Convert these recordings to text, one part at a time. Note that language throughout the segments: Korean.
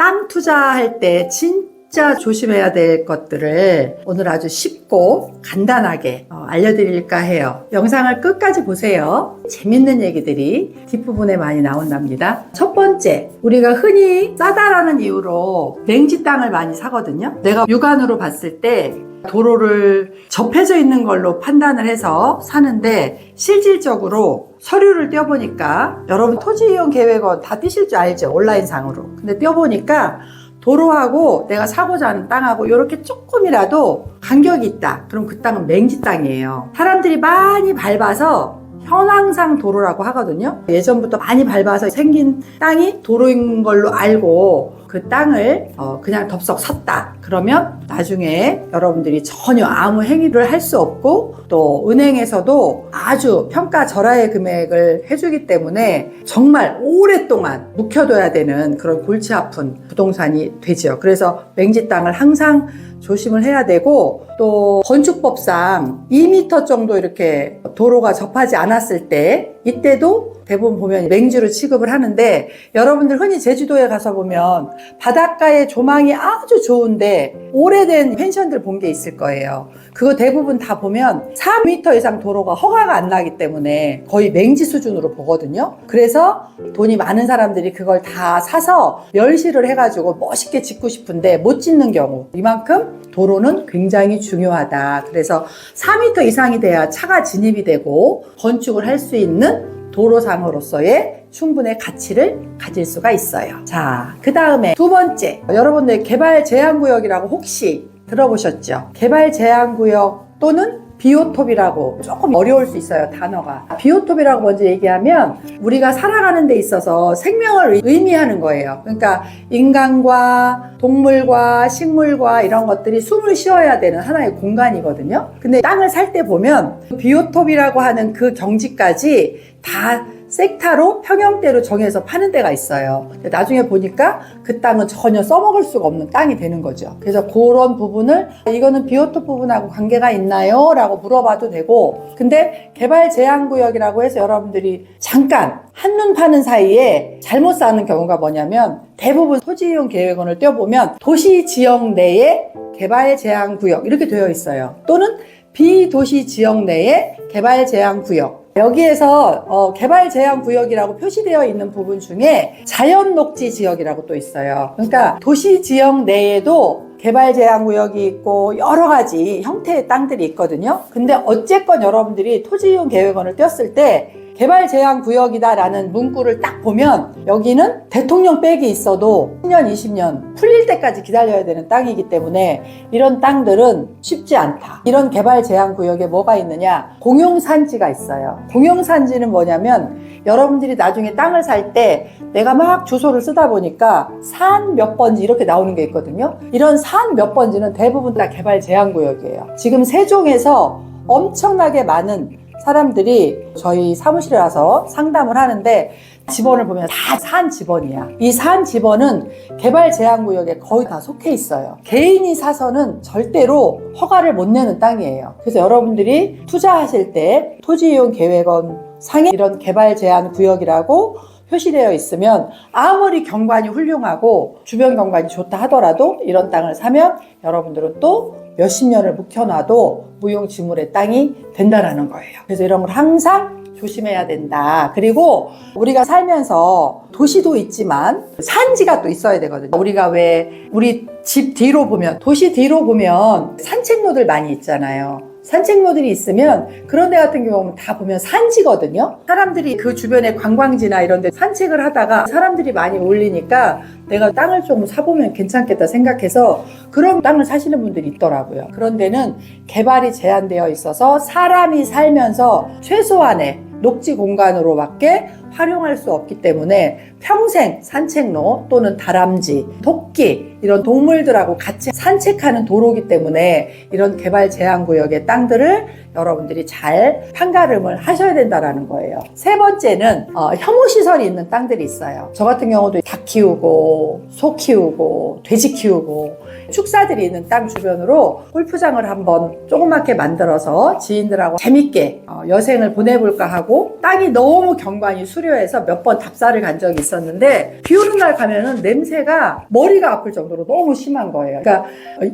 땅 투자할 때 진짜 조심해야 될 것들을 오늘 아주 쉽고 간단하게 알려드릴까 해요. 영상을 끝까지 보세요. 재밌는 얘기들이 뒷부분에 많이 나온답니다. 첫 번째, 우리가 흔히 싸다라는 이유로 맹지 땅을 많이 사거든요. 내가 육안으로 봤을 때 도로를 접해져 있는 걸로 판단을 해서 사는데, 실질적으로 서류를 떼어보니까, 여러분 토지이용 계획원 다 떼실 줄 알죠? 온라인상으로. 근데 떼어보니까 도로하고 내가 사고자 하는 땅하고 이렇게 조금이라도 간격이 있다. 그럼 그 땅은 맹지 땅이에요. 사람들이 많이 밟아서 현황상 도로라고 하거든요. 예전부터 많이 밟아서 생긴 땅이 도로인 걸로 알고 그 땅을 그냥 덥석 샀다. 그러면 나중에 여러분들이 전혀 아무 행위를 할 수 없고, 또 은행에서도 아주 평가절하의 금액을 해주기 때문에 정말 오랫동안 묵혀둬야 되는 그런 골치 아픈 부동산이 되죠. 그래서 맹지 땅을 항상 조심을 해야 되고, 또 건축법상 2m 정도 이렇게 도로가 접하지 않았을 때, 이때도 대부분 보면 맹지로 취급을 하는데, 여러분들 흔히 제주도에 가서 보면 바닷가에 조망이 아주 좋은데 오래된 펜션들 본 게 있을 거예요. 그거 대부분 다 보면 4m 이상 도로가 허가가 안 나기 때문에 거의 맹지 수준으로 보거든요. 그래서 돈이 많은 사람들이 그걸 다 사서 멸실을 해가지고 멋있게 짓고 싶은데 못 짓는 경우, 이만큼 도로는 굉장히 중요하다. 그래서 4m 이상이 돼야 차가 진입이 되고 건축을 할 수 있는 도로상으로서의 충분의 가치를 가질 수가 있어요. 자, 그 다음에 두 번째, 여러분들 개발 제한구역이라고 혹시 들어보셨죠? 개발 제한구역 또는 비오톱이라고, 조금 어려울 수 있어요, 단어가. 비오톱이라고 먼저 얘기하면 우리가 살아가는 데 있어서 생명을 의미하는 거예요. 그러니까 인간과 동물과 식물과 이런 것들이 숨을 쉬어야 되는 하나의 공간이거든요. 근데 땅을 살 때 보면 비오톱이라고 하는 그 경지까지 다 섹타로 평형대로 정해서 파는 데가 있어요. 근데 나중에 보니까 그 땅은 전혀 써먹을 수가 없는 땅이 되는 거죠. 그래서 그런 부분을, 이거는 비오톱 부분하고 관계가 있나요? 라고 물어봐도 되고, 근데 개발 제한구역이라고 해서 여러분들이 잠깐 한눈 파는 사이에 잘못 사는 경우가 뭐냐면, 대부분 토지이용 계획원을 떼어보면 도시 지역 내에 개발 제한구역 이렇게 되어 있어요. 또는 비도시 지역 내에 개발 제한구역. 여기에서 개발 제한 구역이라고 표시되어 있는 부분 중에 자연 녹지 지역이라고 또 있어요. 그러니까 도시 지역 내에도 개발 제한 구역이 있고 여러 가지 형태의 땅들이 있거든요. 근데 어쨌건 여러분들이 토지이용 계획원을 떼었을 때 개발 제한 구역이다라는 문구를 딱 보면, 여기는 대통령 백이 있어도 10년, 20년 풀릴 때까지 기다려야 되는 땅이기 때문에 이런 땅들은 쉽지 않다. 이런 개발 제한 구역에 뭐가 있느냐? 공용산지가 있어요. 공용산지는 뭐냐면, 여러분들이 나중에 땅을 살 때 내가 막 주소를 쓰다 보니까 산 몇 번지 이렇게 나오는 게 있거든요. 이런 산 몇 번지는 대부분 다 개발 제한 구역이에요. 지금 세종에서 엄청나게 많은 사람들이 저희 사무실에 와서 상담을 하는데, 집원을 보면 다 산 집원이야. 이 산 집원은 개발 제한구역에 거의 다 속해 있어요. 개인이 사서는 절대로 허가를 못 내는 땅이에요. 그래서 여러분들이 투자하실 때 토지이용 계획원 상에 이런 개발 제한 구역이라고 표시되어 있으면, 아무리 경관이 훌륭하고 주변 경관이 좋다 하더라도 이런 땅을 사면 여러분들은 또 몇십 년을 묵혀놔도 무용지물의 땅이 된다라는 거예요. 그래서 이런 걸 항상 조심해야 된다. 그리고 우리가 살면서 도시도 있지만 산지가 또 있어야 되거든요. 우리가 왜 우리 집 뒤로 보면, 도시 뒤로 보면 산책로들 많이 있잖아요. 산책로들이 있으면 그런 데 같은 경우는 다 보면 산지거든요. 사람들이 그 주변에 관광지나 이런 데 산책을 하다가 사람들이 많이 몰리니까 내가 땅을 좀 사보면 괜찮겠다 생각해서 그런 땅을 사시는 분들이 있더라고요. 그런 데는 개발이 제한되어 있어서 사람이 살면서 최소한의 녹지 공간으로밖에 활용할 수 없기 때문에 평생 산책로 또는 다람쥐, 토끼 이런 동물들하고 같이 산책하는 도로기 때문에 이런 개발 제한구역의 땅들을 여러분들이 잘 판가름을 하셔야 된다는 거예요. 세 번째는 혐오시설이 있는 땅들이 있어요. 저 같은 경우도 닭 키우고 소 키우고 돼지 키우고 축사들이 있는 땅 주변으로 골프장을 한번 조그맣게 만들어서 지인들하고 재밌게 여생을 보내볼까 하고, 땅이 너무 경관이 수려 수료해서 몇 번 답사를 간 적이 있었는데 비 오는 날 가면은 냄새가 머리가 아플 정도로 너무 심한 거예요. 그러니까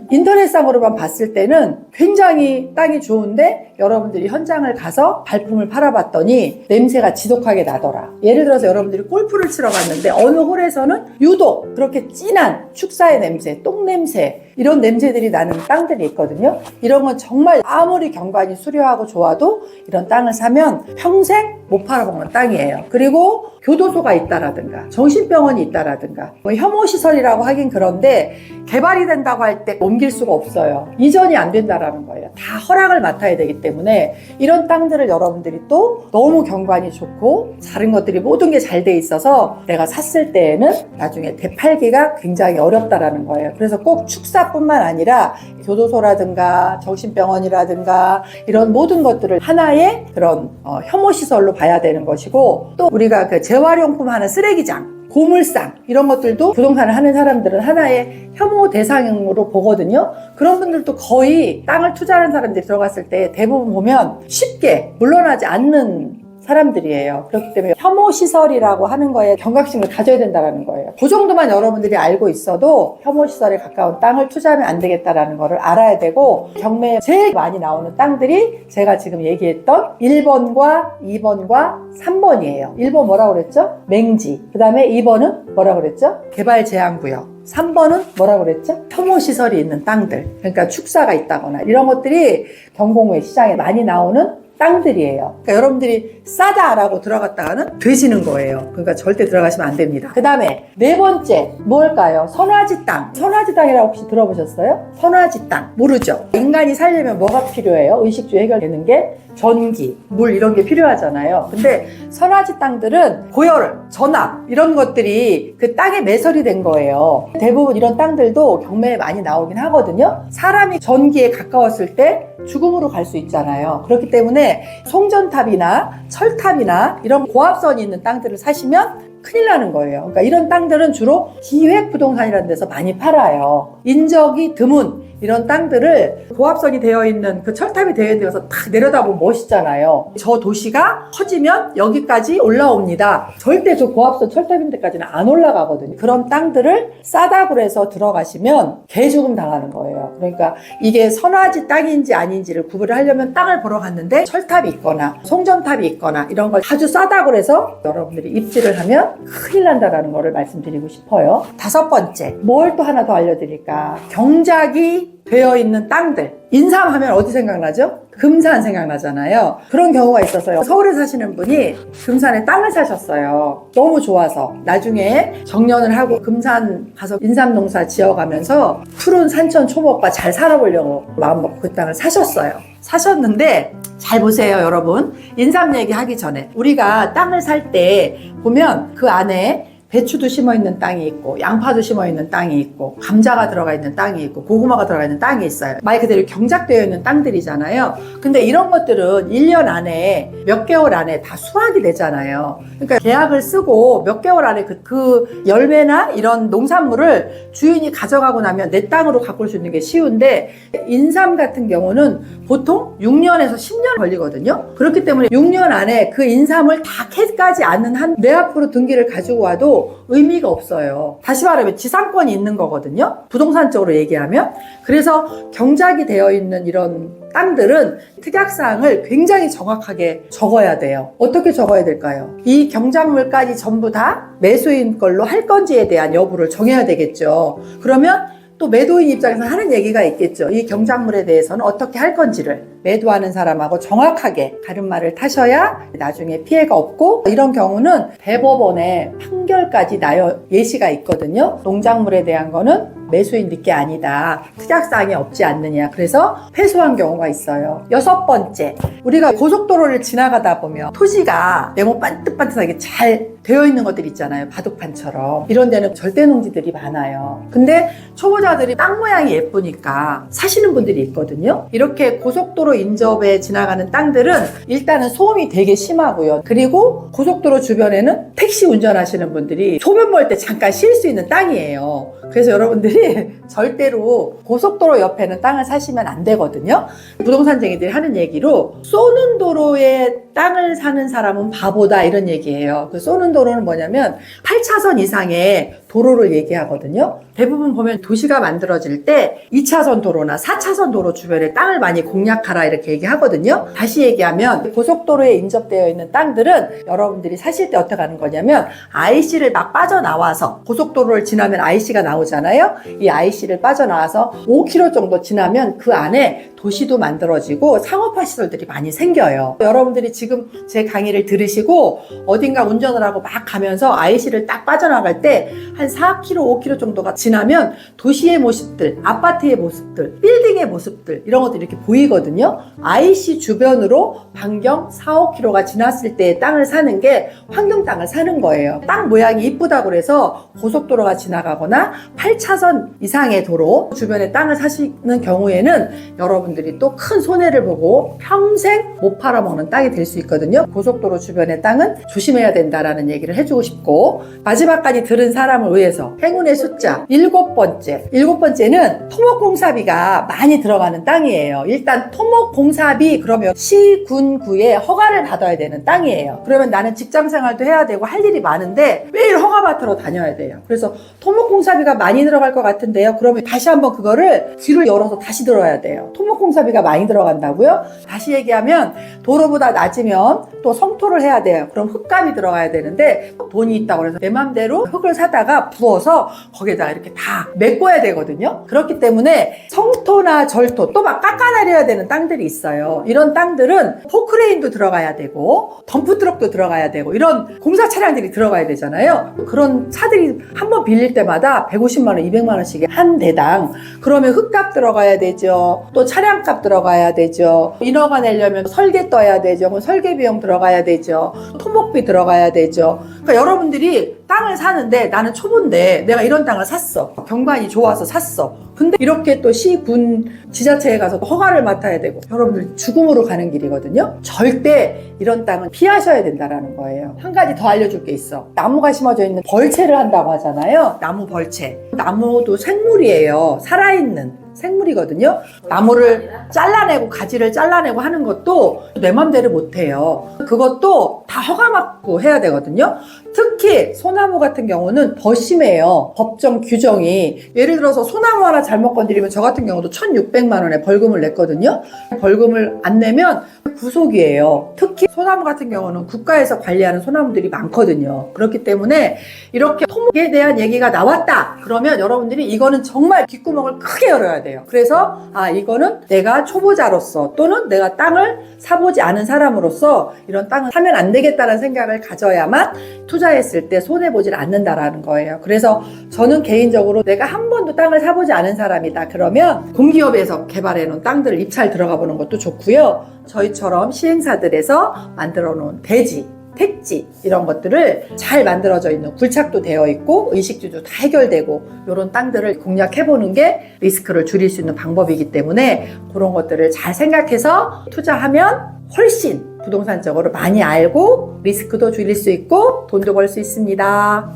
인터넷상으로만 봤을 때는 굉장히 땅이 좋은데 여러분들이 현장을 가서 발품을 팔아봤더니 냄새가 지독하게 나더라. 예를 들어서 여러분들이 골프를 치러 갔는데 어느 홀에서는 유독 그렇게 진한 축사의 냄새, 똥 냄새 이런 냄새들이 나는 땅들이 있거든요. 이런 건 정말 아무리 경관이 수려하고 좋아도 이런 땅을 사면 평생 못 팔아먹는 땅이에요. 그리고 교도소가 있다라든가 정신병원이 있다라든가 뭐 혐오시설이라고 하긴 그런데 개발이 된다고 할 때 옮길 수가 없어요. 이전이 안 된다라는 거예요. 다 허락을 맡아야 되기 때문에 이런 땅들을 여러분들이 또 너무 경관이 좋고 다른 것들이 모든 게 잘 돼 있어서 내가 샀을 때에는 나중에 되팔기가 굉장히 어렵다라는 거예요. 그래서 꼭 축사뿐만 아니라 교도소라든가 정신병원이라든가 이런 모든 것들을 하나의 그런 혐오시설로 봐야 되는 것이고 또 우리가 그 재활용품 하는 쓰레기장 고물상 이런 것들도 부동산을 하는 사람들은 하나의 혐오 대상으로 보거든요. 그런 분들도 거의 땅을 투자하는 사람들이 들어갔을 때 대부분 보면 쉽게 물러나지 않는 사람들이에요. 그렇기 때문에 혐오시설이라고 하는 거에 경각심을 가져야 된다는 거예요. 그 정도만 여러분들이 알고 있어도 혐오시설에 가까운 땅을 투자하면 안 되겠다라는 거를 알아야 되고 경매에 제일 많이 나오는 땅들이 제가 지금 얘기했던 1번과 2번과 3번이에요. 1번 뭐라고 그랬죠? 맹지. 그 다음에 2번은 뭐라고 그랬죠? 개발제한구역. 3번은 뭐라고 그랬죠? 혐오시설이 있는 땅들. 그러니까 축사가 있다거나 이런 것들이 경공회 시장에 많이 나오는 땅들이에요. 그러니까 여러분들이 싸다라고 들어갔다가는 되지는 거예요. 그러니까 절대 들어가시면 안 됩니다. 그 다음에 네 번째 뭘까요? 선화지 땅. 선화지 땅이라고 혹시 들어보셨어요? 선화지 땅. 모르죠? 인간이 살려면 뭐가 필요해요? 의식주 해결되는 게 전기, 물 이런 게 필요하잖아요. 근데 선화지 땅들은 고열, 전압 이런 것들이 그 땅에 매설이 된 거예요. 대부분 이런 땅들도 경매에 많이 나오긴 하거든요. 사람이 전기에 가까웠을 때 죽음으로 갈 수 있잖아요. 그렇기 때문에 송전탑이나 철탑이나 이런 고압선이 있는 땅들을 사시면 큰일 나는 거예요. 그러니까 이런 땅들은 주로 기획부동산이라는 데서 많이 팔아요. 인적이 드문 이런 땅들을 고압선이 되어 있는 그 철탑이 되어 있는 데서 탁 내려다보면 멋있잖아요. 저 도시가 커지면 여기까지 올라옵니다. 절대 저 고압선 철탑인 데까지는 안 올라가거든요. 그런 땅들을 싸다고 해서 들어가시면 개죽음 당하는 거예요. 그러니까 이게 선화지 땅인지 아닌지를 구분을 하려면 땅을 보러 갔는데 철탑이 있거나 송전탑이 있거나 이런 걸 아주 싸다고 해서 여러분들이 입지를 하면 큰일 난다라는 거를 말씀드리고 싶어요. 다섯 번째, 뭘 또 하나 더 알려드릴까? 경작이 되어 있는 땅들. 인삼 하면 어디 생각나죠? 금산 생각나잖아요. 그런 경우가 있어서요. 서울에 사시는 분이 금산에 땅을 사셨어요. 너무 좋아서. 나중에 정년을 하고 금산 가서 인삼 농사 지어가면서 푸른 산천 초목과 잘 살아보려고 마음먹고 그 땅을 사셨어요. 사셨는데 잘 보세요, 여러분. 인삼 얘기하기 전에 우리가 땅을 살 때 보면 그 안에 배추도 심어있는 땅이 있고 양파도 심어있는 땅이 있고 감자가 들어가 있는 땅이 있고 고구마가 들어가 있는 땅이 있어요. 말 그대로 경작되어 있는 땅들이잖아요. 근데 이런 것들은 1년 안에 몇 개월 안에 다 수확이 되잖아요. 그러니까 계약을 쓰고 몇 개월 안에 그 열매나 이런 농산물을 주인이 가져가고 나면 내 땅으로 가꿀 수 있는 게 쉬운데 인삼 같은 경우는 보통 6년에서 10년 걸리거든요. 그렇기 때문에 6년 안에 그 인삼을 다 캐까지 않는 한 내 앞으로 등기를 가지고 와도 의미가 없어요. 다시 말하면 지상권이 있는 거거든요. 부동산적으로 얘기하면. 그래서 경작이 되어 있는 이런 땅들은 특약사항을 굉장히 정확하게 적어야 돼요. 어떻게 적어야 될까요? 이 경작물까지 전부 다 매수인 걸로 할 건지에 대한 여부를 정해야 되겠죠. 그러면 또 매도인 입장에서 하는 얘기가 있겠죠. 이 경작물에 대해서는 어떻게 할 건지를 매도하는 사람하고 정확하게 가름말을 타셔야 나중에 피해가 없고, 이런 경우는 대법원에 판결까지 나요 예시가 있거든요. 농작물에 대한 거는 매수인 게 아니다. 특약사항이 없지 않느냐. 그래서 패소한 경우가 있어요. 여섯 번째, 우리가 고속도로를 지나가다 보면 토지가 네모 반듯반듯하게 잘 되어 있는 것들 있잖아요. 바둑판처럼. 이런 데는 절대농지들이 많아요. 근데 초보자들이 땅 모양이 예쁘니까 사시는 분들이 있거든요. 이렇게 고속도로 인접에 지나가는 땅들은 일단은 소음이 되게 심하고요. 그리고 고속도로 주변에는 택시 운전하시는 분들이 소변 볼 때 잠깐 쉴 수 있는 땅이에요. 그래서 여러분들이 여러분들이 절대로 고속도로 옆에는 땅을 사시면 안 되거든요. 부동산쟁이들이 하는 얘기로 쏘는 도로에 땅을 사는 사람은 바보다 이런 얘기예요. 그 쏘는 도로는 뭐냐면 8차선 이상의 도로를 얘기하거든요. 대부분 보면 도시가 만들어질 때 2차선 도로나 4차선 도로 주변에 땅을 많이 공략하라 이렇게 얘기하거든요. 다시 얘기하면 고속도로에 인접되어 있는 땅들은 여러분들이 사실 때 어떻게 하는 거냐면 IC를 막 빠져나와서 고속도로를 지나면 IC가 나오잖아요. 이 IC를 빠져나와서 5km 정도 지나면 그 안에 도시도 만들어지고 상업화 시설들이 많이 생겨요. 여러분들이 지금 제 강의를 들으시고 어딘가 운전을 하고 막 가면서 IC를 딱 빠져나갈 때 한 4km, 5km 정도가 지나면 도시의 모습들, 아파트의 모습들, 빌딩의 모습들 이런 것들이 이렇게 보이거든요. IC 주변으로 반경 4, 5km가 지났을 때 땅을 사는 게 환경 땅을 사는 거예요. 땅 모양이 이쁘다고 그래서 고속도로가 지나가거나 8차선 이상의 도로 주변에 땅을 사시는 경우에는 여러분들이 또 큰 손해를 보고 평생 못 팔아먹는 땅이 될 수 있거든요. 고속도로 주변의 땅은 조심해야 된다라는 얘기를 해주고 싶고, 마지막까지 들은 사람을 위해서 행운의 숫자 7번째. 7번째는 토목공사비가 많이 들어가는 땅이에요. 일단 토목공사비 그러면 시, 군, 구에 허가를 받아야 되는 땅이에요. 그러면 나는 직장생활도 해야 되고 할 일이 많은데 매일 허가받으러 다녀야 돼요. 그래서 토목공사비가 많이 들어갈 것 같은데요. 그러면 다시 한번 그거를 귀를 열어서 다시 들어야 돼요. 토목공사비가 많이 들어간다고요? 다시 얘기하면 도로보다 낮으면 또 성토를 해야 돼요. 그럼 흙값이 들어가야 되는데 돈이 있다고 해서 내 맘대로 흙을 사다가 부어서 거기에다가 이렇게 다 메꿔야 되거든요. 그렇기 때문에 성토나 절토 또 막 깎아내려야 되는 땅들이 있어요. 이런 땅들은 포크레인도 들어가야 되고 덤프트럭도 들어가야 되고 이런 공사 차량들이 들어가야 되잖아요. 그런 차들이 한 번 빌릴 때마다 150만 원, 200만 원씩 한 대당. 그러면 흙값 들어가야 되죠. 또 차량값 들어가야 되죠. 인허가 내려면 설계 떠야 되죠. 그럼 설계 비용 들어가야 되죠. 토목비 들어가야 되죠. 그러니까 여러분들이 땅을 사는데 나는 초보인데 내가 이런 땅을 샀어. 경관이 좋아서 샀어. 근데 이렇게 또 시, 군, 지자체에 가서 허가를 맡아야 되고 여러분들 죽음으로 가는 길이거든요. 절대 이런 땅은 피하셔야 된다는 거예요. 한 가지 더 알려줄 게 있어. 나무가 심어져 있는 벌채를 한다고 하잖아요. 나무 벌채. 나무도 생물이에요. 살아있는 생물이거든요. 나무를 잘라내고 가지를 잘라내고 하는 것도 내 맘대로 못해요. 그것도 다 허가 받고 해야 되거든요. 특히 소나무 같은 경우는 더 심해요. 법정 규정이. 예를 들어서 소나무 하나 잘못 건드리면 저 같은 경우도 1,600만 원의 벌금을 냈거든요. 벌금을 안 내면 구속이에요. 특히 소나무 같은 경우는 국가에서 관리하는 소나무들이 많거든요. 그렇기 때문에 이렇게 토목에 대한 얘기가 나왔다 그러면 여러분들이 이거는 정말 귓구멍을 크게 열어야 돼요. 그래서 이거는 내가 초보자로서 또는 내가 땅을 사보지 않은 사람으로서 이런 땅을 사면 안 되겠다는 생각을 가져야만 투자했을 때 손해보질 않는다라는 거예요. 그래서 저는 개인적으로 내가 한 번도 땅을 사보지 않은 사람이다 그러면 공기업에서 개발해놓은 땅들을 입찰 들어가 보는 것도 좋고요. 저희처럼 시행사들에서 만들어 놓은 대지, 택지 이런 것들을 잘 만들어져 있는 굴착도 되어 있고 의식주도 다 해결되고 이런 땅들을 공략해보는 게 리스크를 줄일 수 있는 방법이기 때문에 그런 것들을 잘 생각해서 투자하면 훨씬 부동산적으로 많이 알고 리스크도 줄일 수 있고 돈도 벌 수 있습니다.